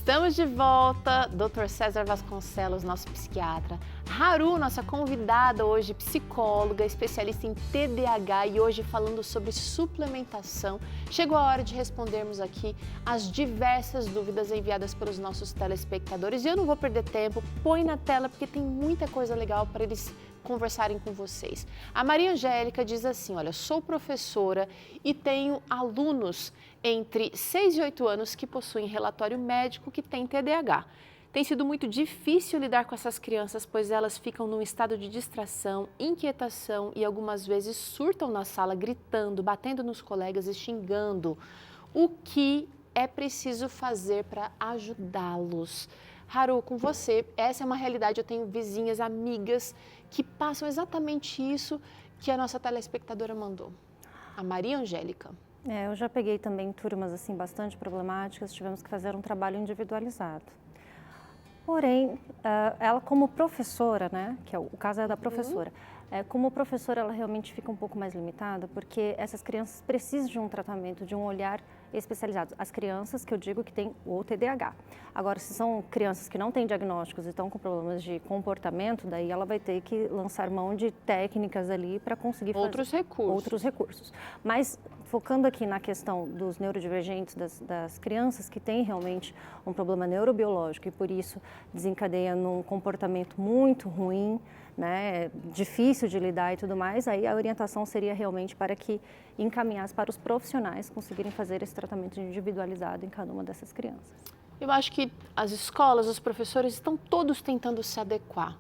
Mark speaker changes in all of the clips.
Speaker 1: Estamos de volta, Dr. César Vasconcelos, nosso psiquiatra. Haru, nossa convidada hoje, psicóloga, especialista em TDAH e hoje falando sobre suplementação. Chegou a hora de respondermos aqui as diversas dúvidas enviadas pelos nossos telespectadores. E eu não vou perder tempo, põe na tela porque tem muita coisa legal para eles conversarem com vocês. A Maria Angélica diz assim, olha, sou professora e tenho alunos entre 6 e 8 anos que possuem relatório médico que têm TDAH. Tem sido muito difícil lidar com essas crianças, pois elas ficam num estado de distração, inquietação e algumas vezes surtam na sala, gritando, batendo nos colegas e xingando. O que é preciso fazer para ajudá-los? Haru, com você, essa é uma realidade, eu tenho vizinhas, amigas que passam exatamente isso que a nossa telespectadora mandou. A Maria Angélica.
Speaker 2: Eu já peguei também turmas assim bastante problemáticas, tivemos que fazer um trabalho individualizado. Porém, ela como professora, né, que é o caso é da professora, como professora ela realmente fica um pouco mais limitada, porque essas crianças precisam de um tratamento, de um olhar especializado. As crianças que eu digo que têm o TDAH. Agora, se são crianças que não têm diagnósticos e estão com problemas de comportamento, daí ela vai ter que lançar mão de técnicas ali para conseguir fazer outros recursos. Mas focando aqui na questão dos neurodivergentes, das crianças que têm realmente um problema neurobiológico e por isso desencadeia num comportamento muito ruim, né, difícil de lidar e tudo mais, aí a orientação seria realmente para que encaminhasse para os profissionais conseguirem fazer esse tratamento individualizado em cada uma dessas crianças.
Speaker 1: Eu acho que as escolas, os professores estão todos tentando se adequar.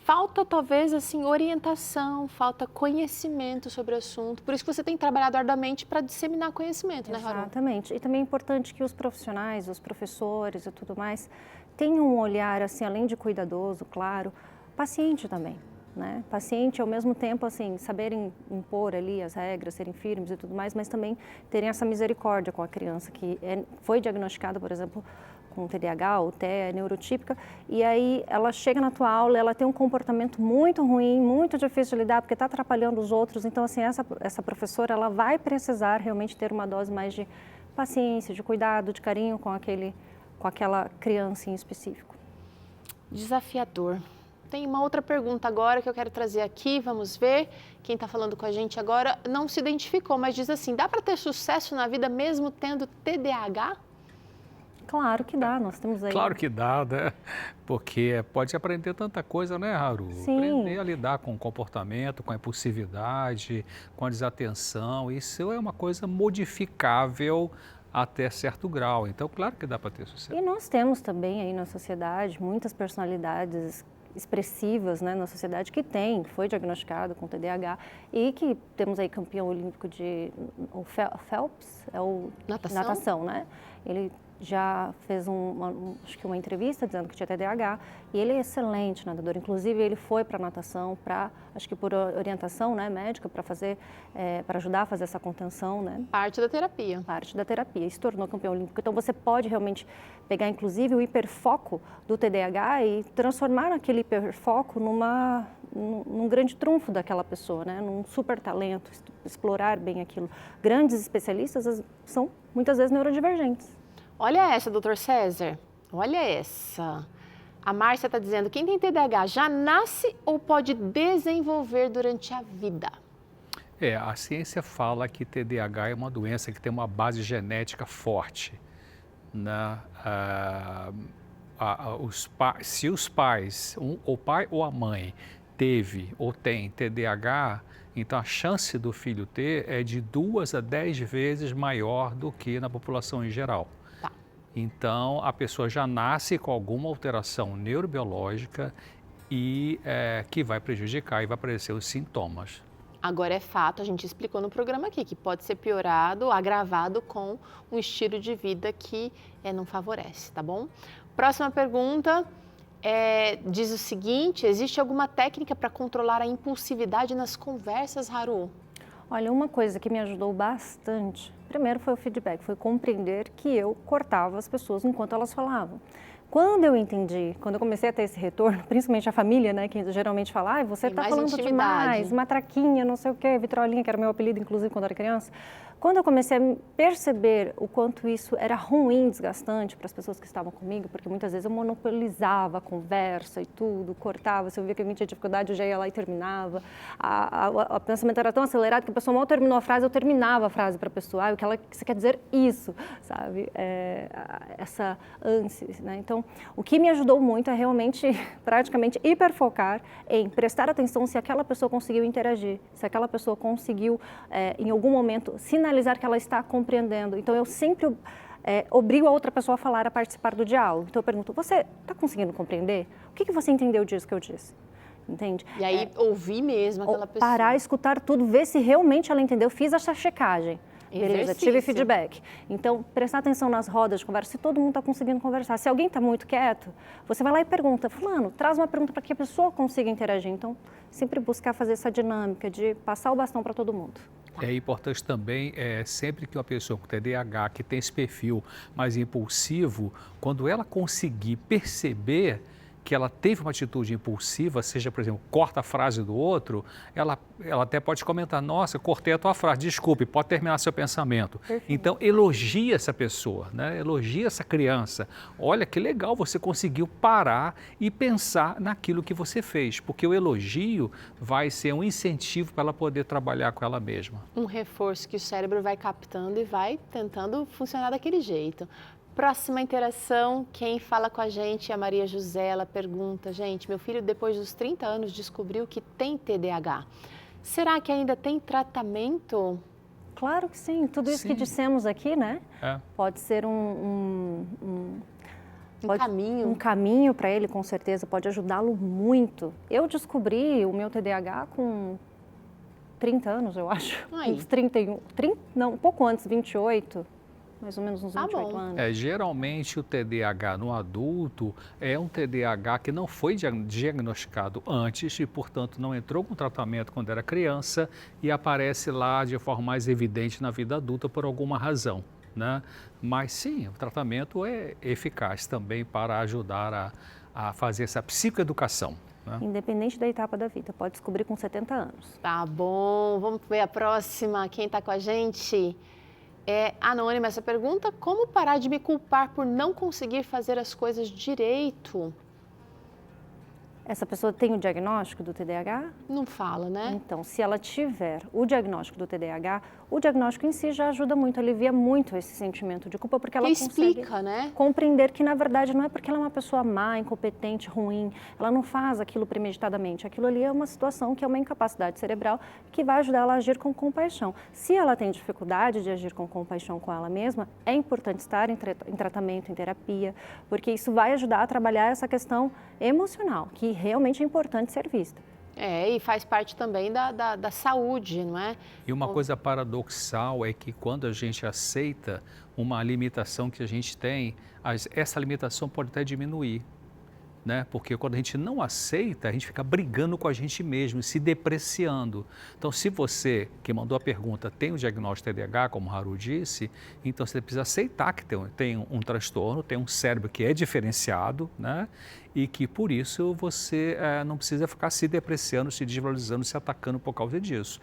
Speaker 1: Falta talvez assim orientação, falta conhecimento sobre o assunto. Por isso que você tem trabalhado arduamente para disseminar conhecimento, né, Haru?
Speaker 2: Exatamente. E também é importante que os profissionais, os professores e tudo mais tenham um olhar assim, além de cuidadoso, claro, paciente também, né? Paciente ao mesmo tempo assim, saberem impor ali as regras, serem firmes e tudo mais, mas também terem essa misericórdia com a criança que foi diagnosticada, por exemplo, com TDAH ou TEA, neurotípica, e aí ela chega na tua aula, ela tem um comportamento muito ruim, muito difícil de lidar, porque está atrapalhando os outros, então assim, essa professora, ela vai precisar realmente ter uma dose mais de paciência, de cuidado, de carinho com aquela criança em específico.
Speaker 1: Desafiador. Tem uma outra pergunta agora que eu quero trazer aqui, vamos ver. Quem está falando com a gente agora não se identificou, mas diz assim, dá para ter sucesso na vida mesmo tendo TDAH?
Speaker 2: Claro que dá, nós temos aí...
Speaker 3: Claro que dá, né? Porque pode aprender tanta coisa, né, Haru?
Speaker 2: Sim.
Speaker 3: Aprender a lidar com o comportamento, com a impulsividade, com a desatenção, isso é uma coisa modificável até certo grau. Então, claro que dá para ter sucesso.
Speaker 2: E nós temos também aí na sociedade muitas personalidades expressivas, né, na sociedade que foi diagnosticado com TDAH e que temos aí campeão olímpico de o Phelps, natação, né? Ele já fez acho que uma entrevista dizendo que tinha TDAH e ele é excelente nadador, inclusive ele foi para a natação, acho que por orientação, né, médica, para ajudar a fazer essa contenção, né?
Speaker 1: Parte da terapia.
Speaker 2: Parte da terapia, e se tornou campeão olímpico. Então você pode realmente pegar inclusive o hiperfoco do TDAH e transformar aquele hiperfoco num grande trunfo daquela pessoa, né? Num super talento, explorar bem aquilo. Grandes especialistas são muitas vezes neurodivergentes.
Speaker 1: Olha essa, doutor César, olha essa. A Márcia está dizendo, quem tem TDAH já nasce ou pode desenvolver durante a vida?
Speaker 3: A ciência fala que TDAH é uma doença que tem uma base genética forte. Né? Se os pais, o pai ou a mãe teve ou tem TDAH, então a chance do filho ter é de 2 a 10 vezes maior do que na população em geral. Então, a pessoa já nasce com alguma alteração neurobiológica e que vai prejudicar e vai aparecer os sintomas.
Speaker 1: Agora é fato, a gente explicou no programa aqui, que pode ser piorado, agravado com um estilo de vida que não favorece, tá bom? Próxima pergunta diz o seguinte, existe alguma técnica para controlar a impulsividade nas conversas, Haru?
Speaker 2: Olha, uma coisa que me ajudou bastante, primeiro foi o feedback, foi compreender que eu cortava as pessoas enquanto elas falavam. Quando eu entendi, quando eu comecei a ter esse retorno, principalmente a família, né, que geralmente fala, ai, você está falando demais, matraquinha, não sei o quê, vitrolinha, que era o meu apelido, inclusive, quando eu era criança. Quando eu comecei a perceber o quanto isso era ruim, desgastante para as pessoas que estavam comigo, porque muitas vezes eu monopolizava a conversa e tudo, cortava, se eu via que alguém tinha dificuldade, eu já ia lá e terminava. O pensamento era tão acelerado que a pessoa mal terminou a frase, eu terminava a frase para a pessoa, o que você quer dizer isso, sabe? Essa ânsia, né? Então, o que me ajudou muito é realmente, praticamente, hiperfocar em prestar atenção se aquela pessoa conseguiu interagir, se aquela pessoa conseguiu, em algum momento, sinalizar que ela está compreendendo. Então, eu sempre obrigo a outra pessoa a falar, a participar do diálogo. Então, eu pergunto, você está conseguindo compreender? O que você entendeu disso que eu disse? Entende?
Speaker 1: E aí, ouvir mesmo aquela pessoa.
Speaker 2: Parar, escutar tudo, ver se realmente ela entendeu. Fiz essa checagem. Beleza, tive feedback. Então, prestar atenção nas rodas de conversa, se todo mundo está conseguindo conversar. Se alguém está muito quieto, você vai lá e pergunta, fulano, traz uma pergunta para que a pessoa consiga interagir. Então, sempre buscar fazer essa dinâmica de passar o bastão para todo mundo.
Speaker 3: É importante também, sempre que uma pessoa com TDAH, que tem esse perfil mais impulsivo, quando ela conseguir perceber que ela teve uma atitude impulsiva, seja, por exemplo, corta a frase do outro, ela até pode comentar, nossa, cortei a tua frase, desculpe, pode terminar seu pensamento.
Speaker 2: Perfeito.
Speaker 3: Então, elogia essa pessoa, né? Elogia essa criança. Olha que legal, você conseguiu parar e pensar naquilo que você fez, porque o elogio vai ser um incentivo para ela poder trabalhar com ela mesma.
Speaker 1: Um reforço que o cérebro vai captando e vai tentando funcionar daquele jeito. Próxima interação, quem fala com a gente é a Maria José, ela pergunta, gente, meu filho depois dos 30 anos descobriu que tem TDAH. Será que ainda tem tratamento?
Speaker 2: Claro que sim, tudo isso que dissemos aqui, né? Pode ser um caminho para ele, com certeza, pode ajudá-lo muito. Eu descobri o meu TDAH com 30 anos, eu acho, uns 31, não, um pouco antes, 28. Mais ou menos uns 28 anos.
Speaker 3: Geralmente o TDAH no adulto é um TDAH que não foi diagnosticado antes e, portanto, não entrou com tratamento quando era criança e aparece lá de forma mais evidente na vida adulta por alguma razão, né? Mas sim, o tratamento é eficaz também para ajudar a fazer essa psicoeducação.
Speaker 2: Independente da etapa da vida, pode descobrir com 70 anos.
Speaker 1: Tá bom, vamos ver a próxima. Quem está com a gente? É anônima essa pergunta, como parar de me culpar por não conseguir fazer as coisas direito?
Speaker 2: Essa pessoa tem o diagnóstico do TDAH?
Speaker 1: Não fala, né?
Speaker 2: Então, se ela tiver o diagnóstico do TDAH, o diagnóstico em si já ajuda muito, alivia muito esse sentimento de culpa, porque ela consegue compreender que, na verdade, não é porque ela é uma pessoa má, incompetente, ruim, ela não faz aquilo premeditadamente. Aquilo ali é uma situação que é uma incapacidade cerebral que vai ajudar ela a agir com compaixão. Se ela tem dificuldade de agir com compaixão com ela mesma, é importante estar em tratamento, em terapia, porque isso vai ajudar a trabalhar essa questão emocional, que realmente é importante ser vista.
Speaker 1: E faz parte também da saúde, não é?
Speaker 3: E uma coisa paradoxal é que quando a gente aceita uma limitação que a gente tem, essa limitação pode até diminuir, né? Porque quando a gente não aceita, a gente fica brigando com a gente mesmo, se depreciando. Então, se você, que mandou a pergunta, tem um diagnóstico de TDAH, como o Haru disse, então você precisa aceitar que tem um transtorno, tem um cérebro que é diferenciado, né? E que, por isso, você não precisa ficar se depreciando, se desvalorizando, se atacando por causa disso.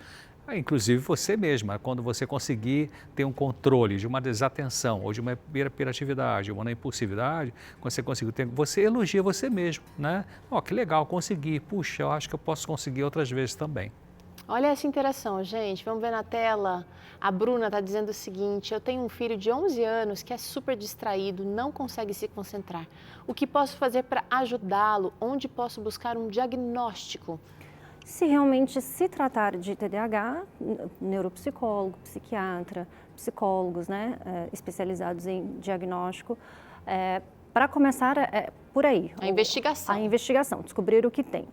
Speaker 3: Inclusive você mesma, quando você conseguir ter um controle de uma desatenção ou de uma hiperatividade ou uma impulsividade, quando você conseguir ter, você elogia você mesmo, né? Que legal, consegui, puxa, eu acho que eu posso conseguir outras vezes também.
Speaker 1: Olha essa interação, gente, vamos ver na tela. A Bruna está dizendo o seguinte, eu tenho um filho de 11 anos que é super distraído, não consegue se concentrar. O que posso fazer para ajudá-lo? Onde posso buscar um diagnóstico?
Speaker 2: Se realmente se tratar de TDAH, neuropsicólogo, psiquiatra, psicólogos, né, especializados em diagnóstico, para começar por aí.
Speaker 1: A investigação.
Speaker 2: A investigação, descobrir o que tem.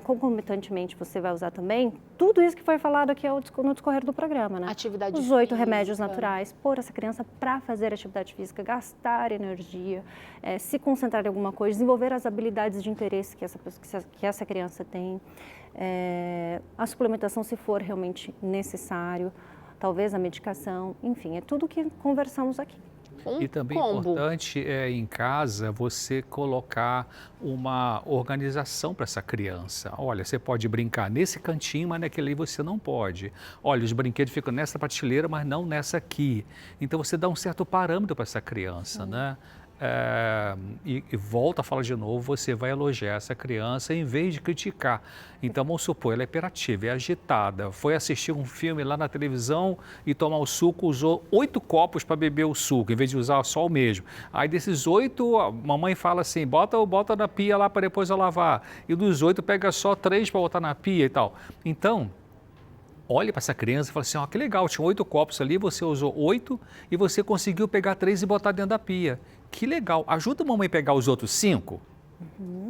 Speaker 2: Concomitantemente, você vai usar também tudo isso que foi falado aqui no decorrer do programa, né?
Speaker 1: Atividade
Speaker 2: Os 8 remédios naturais, pôr essa criança para fazer atividade física, gastar energia, se concentrar em alguma coisa, desenvolver as habilidades de interesse que essa criança tem, a suplementação se for realmente necessário, talvez a medicação, enfim, é tudo que conversamos aqui.
Speaker 3: E também é importante em casa você colocar uma organização para essa criança. Olha, você pode brincar nesse cantinho, mas naquele ali você não pode. Olha, os brinquedos ficam nessa prateleira, mas não nessa aqui. Então você dá um certo parâmetro para essa criança, né? E volta a falar de novo, você vai elogiar essa criança em vez de criticar. Então, vamos supor, ela é hiperativa, é agitada, foi assistir um filme lá na televisão e tomar o suco, usou 8 copos para beber o suco, em vez de usar só o mesmo. Aí desses 8, a mamãe fala assim, bota na pia lá para depois eu lavar. E dos 8, pega só 3 para botar na pia e tal. Então, olhe para essa criança e fala assim, ó, que legal, tinha 8 copos ali, você usou 8 e você conseguiu pegar 3 e botar dentro da pia. Que legal, ajuda a mamãe a pegar os outros 5.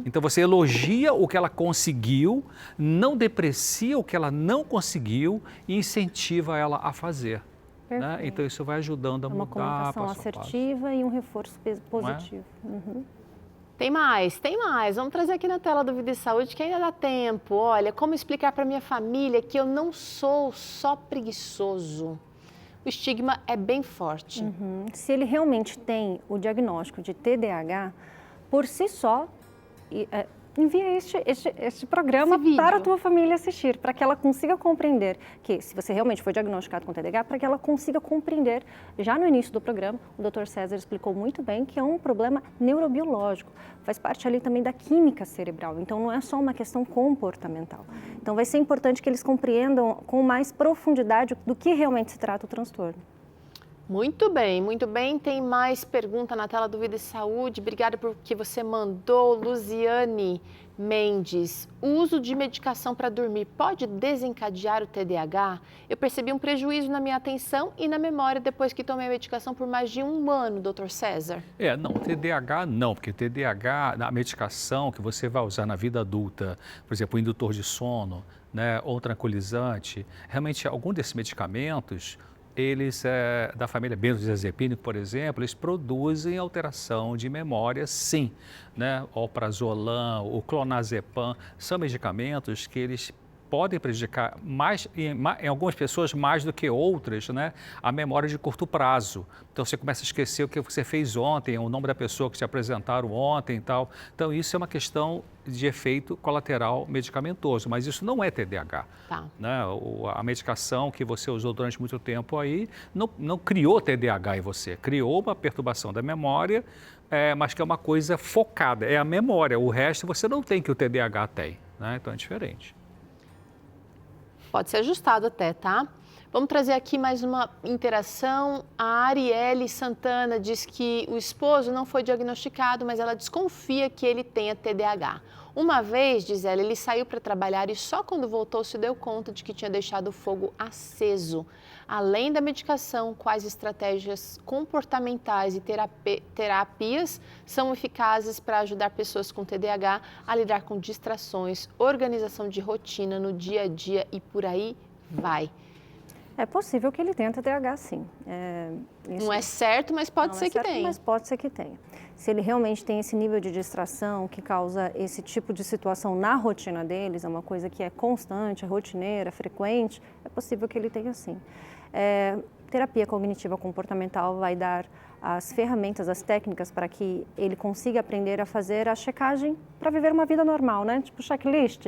Speaker 3: Então você elogia o que ela conseguiu, não deprecia o que ela não conseguiu e incentiva ela a fazer. Né? Então isso vai ajudando a mudar.
Speaker 2: Uma comunicação assertiva e um reforço positivo.
Speaker 1: Tem mais. Vamos trazer aqui na tela do Vida e Saúde que ainda dá tempo. Olha, como explicar para minha família que eu não sou só preguiçoso? O estigma é bem forte.
Speaker 2: Se ele realmente tem o diagnóstico de TDAH, por si só, envia este programa para a tua família assistir, para que ela consiga compreender que, se você realmente foi diagnosticado com TDAH, para que ela consiga compreender, já no início do programa, o Dr. César explicou muito bem que é um problema neurobiológico, faz parte ali também da química cerebral, então não é só uma questão comportamental. Então vai ser importante que eles compreendam com mais profundidade do que realmente se trata o transtorno.
Speaker 1: Muito bem, muito bem. Tem mais pergunta na tela do Vida e Saúde. Obrigada por que você mandou, Luziane Mendes. O uso de medicação para dormir pode desencadear o TDAH? Eu percebi um prejuízo na minha atenção e na memória depois que tomei a medicação por mais de 1 ano, Dr. César.
Speaker 3: Não, TDAH não, porque TDAH, a medicação que você vai usar na vida adulta, por exemplo, o indutor de sono, né, ou tranquilizante, realmente algum desses medicamentos, eles, da família benzodiazepínico, por exemplo, eles produzem alteração de memória, sim. Né? O prazolam, o clonazepam, são medicamentos que eles podem prejudicar mais, em algumas pessoas mais do que outras, né, a memória de curto prazo. Então você começa a esquecer o que você fez ontem, o nome da pessoa que te apresentaram ontem e tal. Então isso é uma questão de efeito colateral medicamentoso, mas isso não é TDAH. Né? A medicação que você usou durante muito tempo aí não criou TDAH em você, criou uma perturbação da memória, mas que é uma coisa focada, é a memória. O resto você não tem que o TDAH tem, né? Então é diferente.
Speaker 1: Pode ser ajustado até, tá? Vamos trazer aqui mais uma interação. A Arielle Santana diz que o esposo não foi diagnosticado, mas ela desconfia que ele tenha TDAH. Uma vez, diz ela, ele saiu para trabalhar e só quando voltou se deu conta de que tinha deixado o fogo aceso. Além da medicação, quais estratégias comportamentais e terapias são eficazes para ajudar pessoas com TDAH a lidar com distrações, organização de rotina no dia a dia e por aí vai?
Speaker 2: É possível que ele tenha TDAH, sim.
Speaker 1: Não é certo, mas pode ser que tenha.
Speaker 2: Mas pode ser que tenha. Se ele realmente tem esse nível de distração que causa esse tipo de situação na rotina deles, é uma coisa que é constante, é rotineira, frequente, é possível que ele tenha sim. Terapia cognitiva comportamental vai dar as ferramentas, as técnicas para que ele consiga aprender a fazer a checagem para viver uma vida normal, né? Tipo checklist.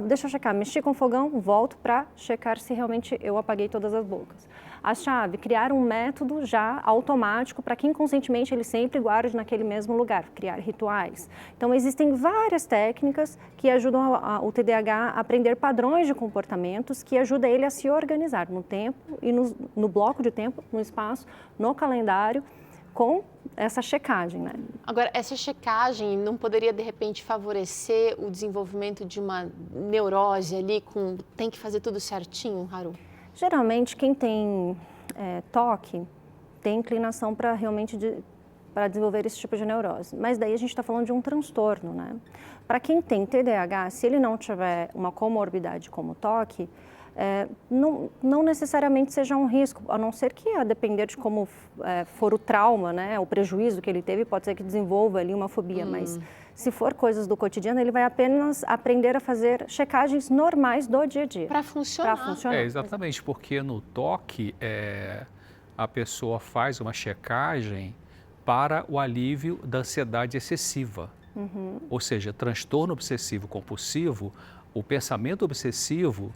Speaker 2: Deixa eu checar, mexi com o fogão, volto para checar se realmente eu apaguei todas as bocas. A chave, criar um método já automático para que inconscientemente ele sempre guarde naquele mesmo lugar, criar rituais. Então existem várias técnicas que ajudam o TDAH a aprender padrões de comportamentos que ajudam ele a se organizar no tempo e no bloco de tempo, no espaço, no calendário, com essa checagem, né?
Speaker 1: Agora, essa checagem não poderia, de repente, favorecer o desenvolvimento de uma neurose ali, tem que fazer tudo certinho, Haru?
Speaker 2: Geralmente, quem tem TOC tem inclinação para realmente para desenvolver esse tipo de neurose. Mas daí a gente está falando de um transtorno, né? Para quem tem TDAH, se ele não tiver uma comorbidade como TOC, não necessariamente seja um risco, a não ser que, a depender de como for o trauma, né, o prejuízo que ele teve, pode ser que desenvolva ali uma fobia, mas se for coisas do cotidiano, ele vai apenas aprender a fazer checagens normais do dia a dia.
Speaker 1: Para funcionar.
Speaker 2: Para funcionar.
Speaker 3: Exatamente, porque no TOC, a pessoa faz uma checagem para o alívio da ansiedade excessiva. Ou seja, transtorno obsessivo compulsivo, o pensamento obsessivo,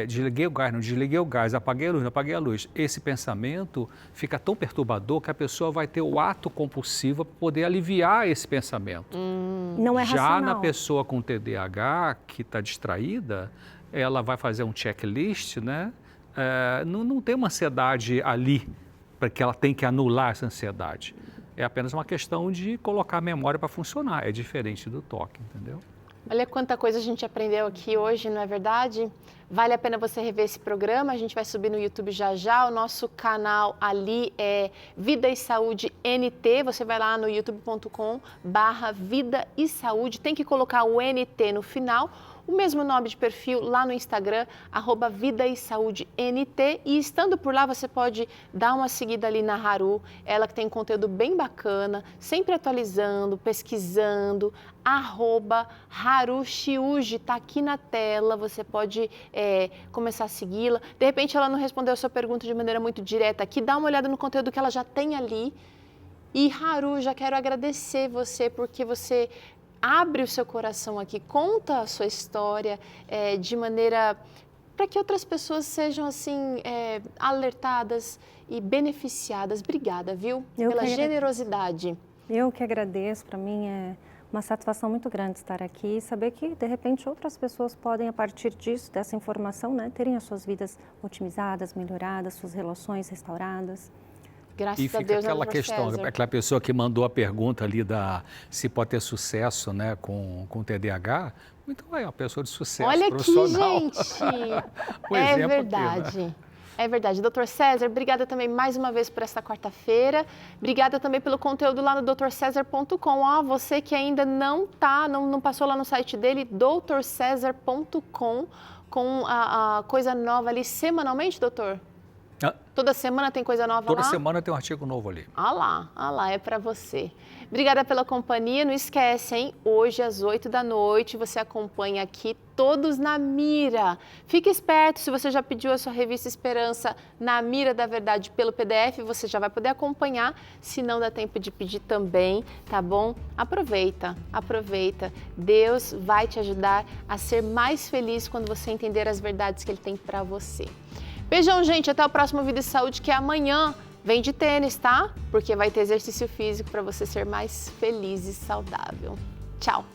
Speaker 3: desliguei o gás, não desliguei o gás, apaguei a luz, não apaguei a luz. Esse pensamento fica tão perturbador que a pessoa vai ter o ato compulsivo para poder aliviar esse pensamento.
Speaker 2: Não é
Speaker 3: Já
Speaker 2: racional.
Speaker 3: na pessoa com TDAH, que está distraída, ela vai fazer um checklist, né? Não tem uma ansiedade ali, para que ela tem que anular essa ansiedade. É apenas uma questão de colocar a memória para funcionar. É diferente do toque, entendeu?
Speaker 1: Olha quanta coisa a gente aprendeu aqui hoje, não é verdade? Vale a pena você rever esse programa, a gente vai subir no YouTube já já, o nosso canal ali é Vida e Saúde NT, você vai lá no youtube.com/Vida e Saúde, tem que colocar o NT no final, o mesmo nome de perfil lá no Instagram, @Vida e Saúde NT, e estando por lá você pode dar uma seguida ali na Haru, ela que tem conteúdo bem bacana, sempre atualizando, pesquisando, @Haru Shiuji, tá aqui na tela, você pode começar a segui-la. De repente ela não respondeu a sua pergunta de maneira muito direta aqui, dá uma olhada no conteúdo que ela já tem ali. E Haru, já quero agradecer você porque você abre o seu coração aqui, conta a sua história de maneira para que outras pessoas sejam assim alertadas e beneficiadas. Obrigada, viu? Pela generosidade.
Speaker 2: Eu que agradeço, para mim é uma satisfação muito grande estar aqui e saber que, de repente, outras pessoas podem, a partir disso, dessa informação, né, terem as suas vidas otimizadas, melhoradas, suas relações restauradas.
Speaker 1: Graças
Speaker 3: e fica
Speaker 1: a Deus,
Speaker 3: aquela
Speaker 1: Dr.
Speaker 3: questão,
Speaker 1: César.
Speaker 3: aquela pessoa que mandou a pergunta ali se pode ter sucesso, né, com TDAH, então é uma pessoa de sucesso
Speaker 1: Olha aqui,
Speaker 3: profissional.
Speaker 1: gente!
Speaker 3: Um
Speaker 1: É
Speaker 3: exemplo
Speaker 1: verdade.
Speaker 3: aqui, né?
Speaker 1: É verdade. Dr. César, obrigada também mais uma vez por esta quarta-feira. Obrigada também pelo conteúdo lá no drcesar.com. Você que ainda não passou lá no site dele, drcesar.com, com a coisa nova ali semanalmente, doutor? Toda semana tem coisa nova lá?
Speaker 3: Toda semana tem um artigo novo ali.
Speaker 1: Ah lá, é para você. Obrigada pela companhia. Não esquece, hein? Hoje às 20h você acompanha aqui Todos na Mira. Fique esperto, se você já pediu a sua revista Esperança na Mira da Verdade pelo PDF, você já vai poder acompanhar. Se não dá tempo de pedir também, tá bom? Aproveita. Deus vai te ajudar a ser mais feliz quando você entender as verdades que Ele tem para você. Beijão, gente. Até o próximo Vida e Saúde, que é amanhã. Vem de tênis, tá? Porque vai ter exercício físico para você ser mais feliz e saudável. Tchau!